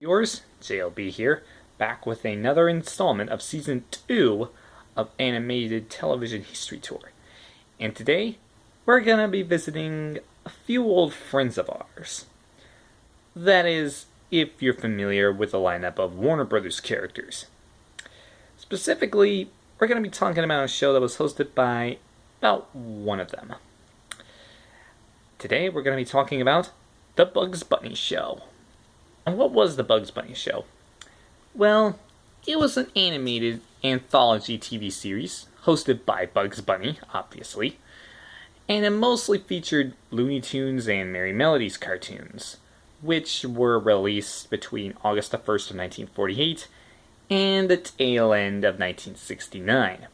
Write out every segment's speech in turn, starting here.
Yours, JLB here, back with another installment of Season 2 of Animated Television History Tour. And today, we're gonna be visiting a few old friends of ours. That is, if you're familiar with the lineup of Warner Brothers characters. Specifically, we're gonna be talking about a show that was hosted by about one of them. Today, we're gonna be talking about The Bugs Bunny Show. And what was The Bugs Bunny Show? Well, it was an animated anthology TV series hosted by Bugs Bunny, obviously, and it mostly featured Looney Tunes and Merry Melodies cartoons, which were released between August 1st of 1948 and the tail end of 1969.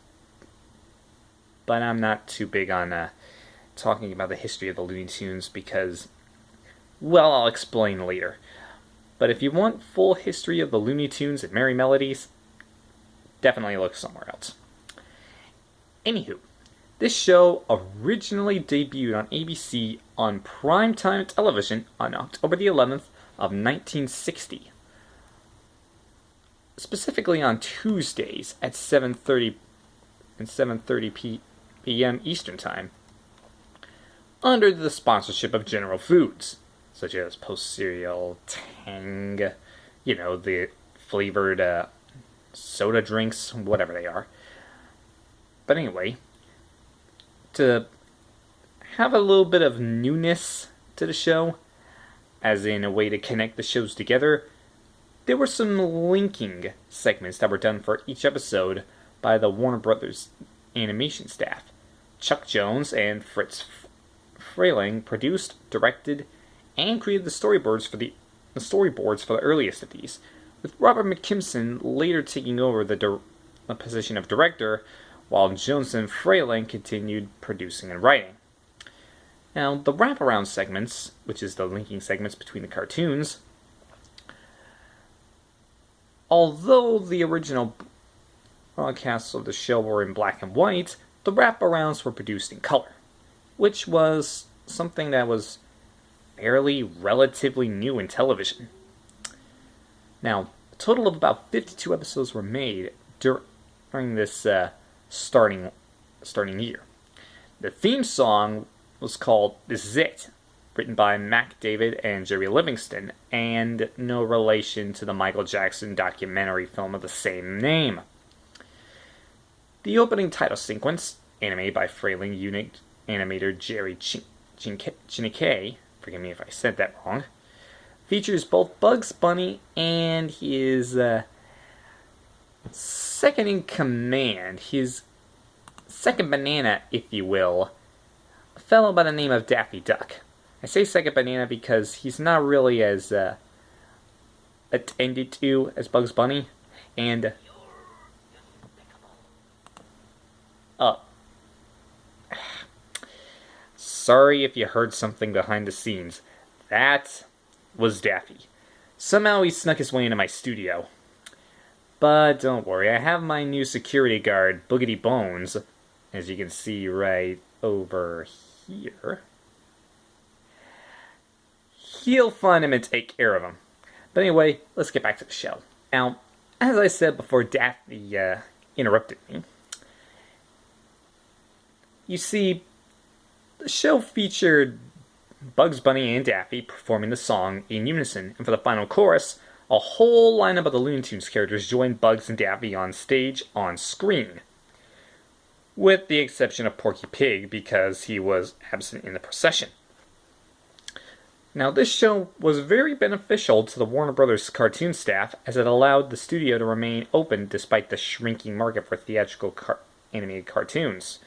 But I'm not too big on talking about the history of the Looney Tunes because, well, I'll explain later. But if you want full history of the Looney Tunes and Merry Melodies, definitely look somewhere else. Anywho, this show originally debuted on ABC on primetime television on October the 11th of 1960. Specifically on Tuesdays at 7:30 p.m. Eastern Time, under the sponsorship of General Foods, such as Post Cereal, Tang, the flavored soda drinks, whatever they are. But anyway, to have a little bit of newness to the show, as in a way to connect the shows together, there were some linking segments that were done for each episode by the Warner Brothers animation staff. Chuck Jones and Fritz Frayling produced, directed, and created the storyboards for the earliest of these, with Robert McKimson later taking over the position of director, while Jones and Frayling continued producing and writing. Now, the wraparound segments, which is the linking segments between the cartoons, although the original broadcasts of the show were in black and white, the wraparounds were produced in color, which was something that was fairly relatively new in television. Now, a total of about 52 episodes were made during this starting year. The theme song was called This Is It, written by Mac David and Jerry Livingston, and no relation to the Michael Jackson documentary film of the same name. The opening title sequence, animated by Frayling unit animator Jerry Chinicke, forgive me if I said that wrong, features both Bugs Bunny and his second in command, his second banana, if you will, a fellow by the name of Daffy Duck. I say second banana because he's not really as attended to as Bugs Bunny, and sorry if you heard something behind the scenes. That was Daffy. Somehow he snuck his way into my studio. But don't worry, I have my new security guard, Boogity Bones, as you can see right over here. He'll find him and take care of him. But anyway, let's get back to the show. Now, as I said before Daffy interrupted me, you see, the show featured Bugs Bunny and Daffy performing the song in unison, and for the final chorus, a whole lineup of the Looney Tunes characters joined Bugs and Daffy on stage, on screen. With the exception of Porky Pig, because he was absent in the procession. Now, this show was very beneficial to the Warner Brothers cartoon staff, as it allowed the studio to remain open despite the shrinking market for theatrical animated cartoons.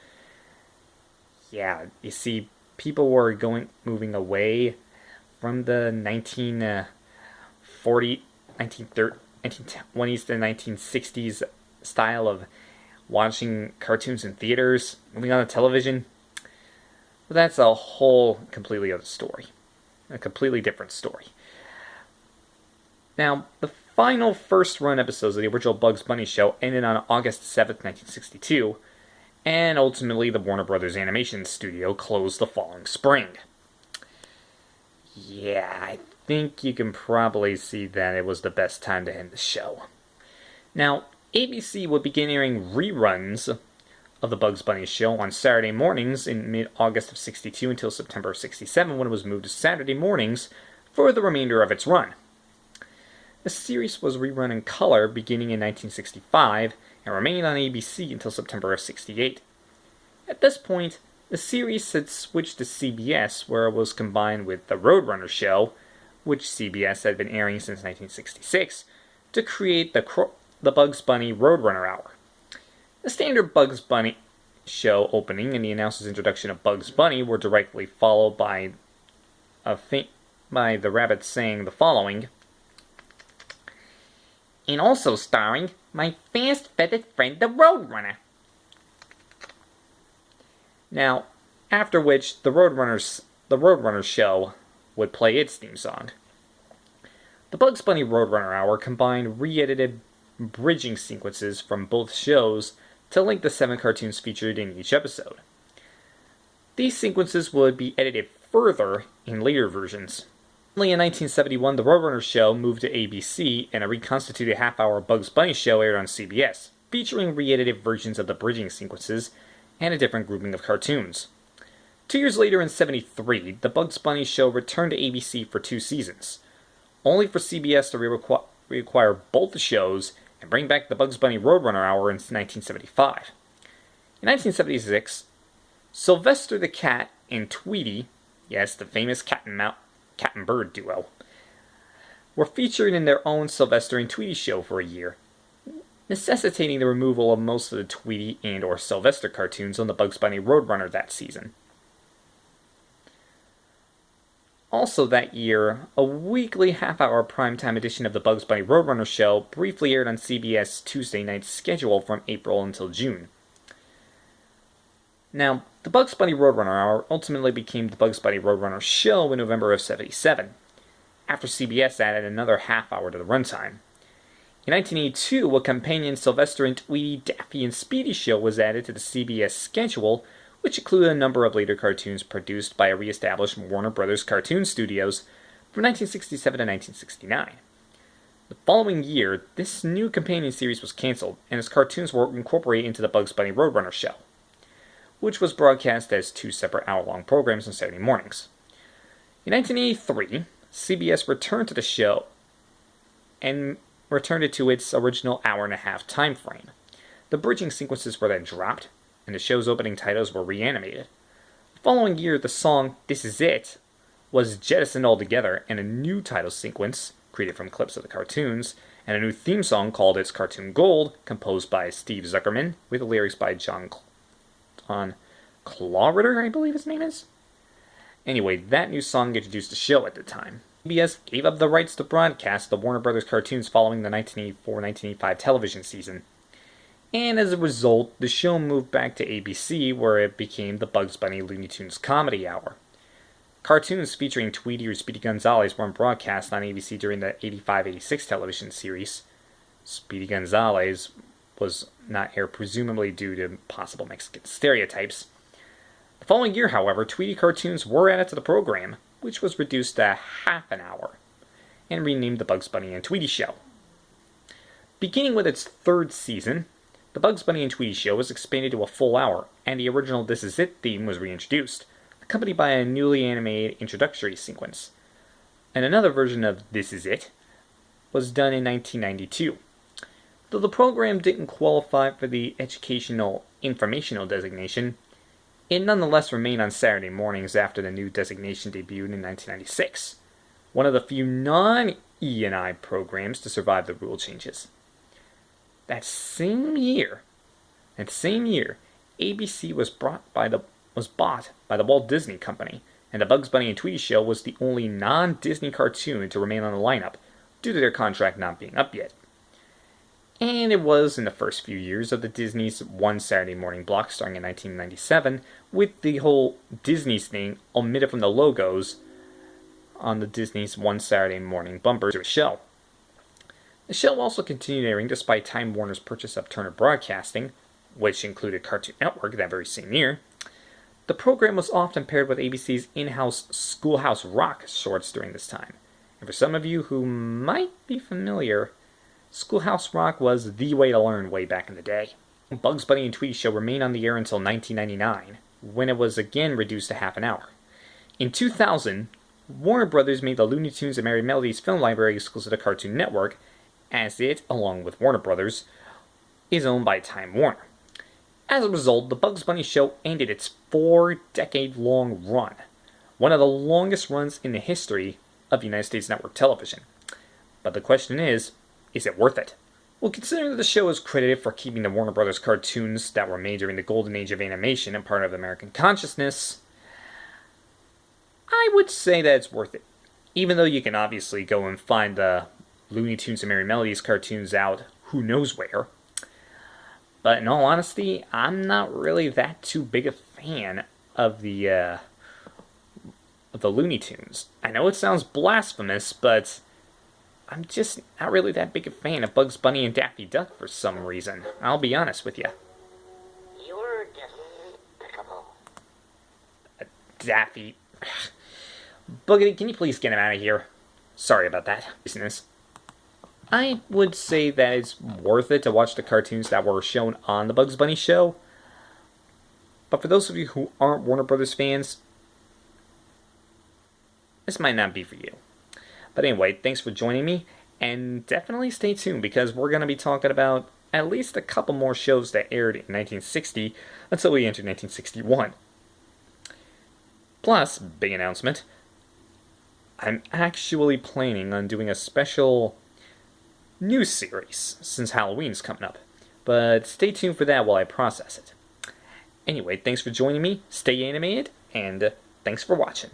Yeah, you see, people were moving away from the 1920s to 1960s style of watching cartoons in theaters, moving on to television. But that's a whole completely other story. A completely different story. Now, the final first-run episodes of the original Bugs Bunny show ended on August 7th, 1962, and ultimately the Warner Brothers Animation Studio closed the following spring. Yeah, I think you can probably see that it was the best time to end the show. Now, ABC would begin airing reruns of the Bugs Bunny show on Saturday mornings in mid-August of 62 until September of 67, when it was moved to Saturday mornings for the remainder of its run. The series was rerun in color beginning in 1965 and remained on ABC until September of 68. At this point, the series had switched to CBS, where it was combined with the Roadrunner show, which CBS had been airing since 1966, to create the Bugs Bunny Roadrunner Hour. The standard Bugs Bunny show opening and the announcer's introduction of Bugs Bunny were directly followed by the rabbit saying the following, and also starring my fast-feathered friend the Roadrunner. Now, after which the Roadrunner show would play its theme song. The Bugs Bunny Roadrunner Hour combined re-edited bridging sequences from both shows to link the 7 cartoons featured in each episode. These sequences would be edited further in later versions. Only in 1971, the Roadrunner show moved to ABC, and a reconstituted half-hour Bugs Bunny show aired on CBS, featuring re-edited versions of the bridging sequences and a different grouping of cartoons. 2 years later, in 1973, the Bugs Bunny show returned to ABC for 2 seasons, only for CBS to reacquire both the shows and bring back the Bugs Bunny Roadrunner Hour in 1975. In 1976, Sylvester the Cat and Tweety, yes, the famous cat and bird duo, were featured in their own Sylvester and Tweety show for a year, necessitating the removal of most of the Tweety and or Sylvester cartoons on the Bugs Bunny Roadrunner that season. Also that year, a weekly half-hour primetime edition of the Bugs Bunny Roadrunner show briefly aired on CBS Tuesday night schedule from April until June. Now, the Bugs Bunny Roadrunner Hour ultimately became the Bugs Bunny Roadrunner show in November of 1977, after CBS added another half-hour to the runtime. In 1982, a companion Sylvester and Tweety, Daffy and Speedy show was added to the CBS schedule, which included a number of later cartoons produced by a re-established Warner Brothers cartoon studios from 1967 to 1969. The following year, this new companion series was canceled, and its cartoons were incorporated into the Bugs Bunny Roadrunner show, which was broadcast as 2 separate hour-long programs on Saturday mornings. In 1983, CBS returned to the show and returned it to its original hour-and-a-half time frame. The bridging sequences were then dropped, and the show's opening titles were reanimated. The following year, the song "This Is It" was jettisoned altogether, and a new title sequence, created from clips of the cartoons, and a new theme song called It's Cartoon Gold, composed by Steve Zuckerman, with lyrics by John Clawritter, I believe his name is. Anyway, that new song introduced the show at the time. CBS gave up the rights to broadcast the Warner Brothers cartoons following the 1984-1985 television season. And as a result, the show moved back to ABC, where it became the Bugs Bunny Looney Tunes Comedy Hour. Cartoons featuring Tweety or Speedy Gonzales weren't broadcast on ABC during the 85-86 television series. Speedy Gonzales was not aired presumably due to possible Mexican stereotypes. The following year, however, Tweety cartoons were added to the program, which was reduced to half an hour, and renamed the Bugs Bunny and Tweety Show. Beginning with its 3rd season, the Bugs Bunny and Tweety Show was expanded to a full hour, and the original This Is It theme was reintroduced, accompanied by a newly animated introductory sequence. And another version of This Is It was done in 1992. Though the program didn't qualify for the educational informational designation, it nonetheless remained on Saturday mornings after the new designation debuted in 1996, one of the few non-E&I programs to survive the rule changes. That same year, ABC was bought by the Walt Disney Company, and the Bugs Bunny and Tweety Show was the only non-Disney cartoon to remain on the lineup, due to their contract not being up yet. And it was in the first few years of the Disney's One Saturday Morning block starting in 1997, with the whole Disney's thing omitted from the logos on the Disney's One Saturday Morning bumper to the show. The show also continued airing despite Time Warner's purchase of Turner Broadcasting, which included Cartoon Network that very same year. The program was often paired with ABC's in-house Schoolhouse Rock shorts during this time, And for some of you who might be familiar, Schoolhouse Rock was the way to learn way back in the day. Bugs Bunny and Tweety Show remained on the air until 1999, when it was again reduced to half an hour. In 2000, Warner Brothers made the Looney Tunes and Merry Melodies film library exclusive to Cartoon Network, as it, along with Warner Brothers, is owned by Time Warner. As a result, the Bugs Bunny Show ended its 4-decade-long run, one of the longest runs in the history of United States network television. But the question is it worth it? Well, considering that the show is credited for keeping the Warner Brothers cartoons that were made during the golden age of animation and part of American consciousness, I would say that it's worth it. Even though you can obviously go and find the Looney Tunes and Merry Melodies cartoons out who knows where. But in all honesty, I'm not really that too big a fan of the Looney Tunes. I know it sounds blasphemous, but I'm just not really that big a fan of Bugs Bunny and Daffy Duck for some reason. I'll be honest with you. You're despicable. Daffy. Boogity, can you please get him out of here? Sorry about that. Business. I would say that it's worth it to watch the cartoons that were shown on the Bugs Bunny show. But for those of you who aren't Warner Brothers fans, this might not be for you. But anyway, thanks for joining me, and definitely stay tuned because we're going to be talking about at least a couple more shows that aired in 1960 until we entered 1961. Plus, big announcement, I'm actually planning on doing a special news series since Halloween's coming up. But stay tuned for that while I process it. Anyway, thanks for joining me, stay animated, and thanks for watching.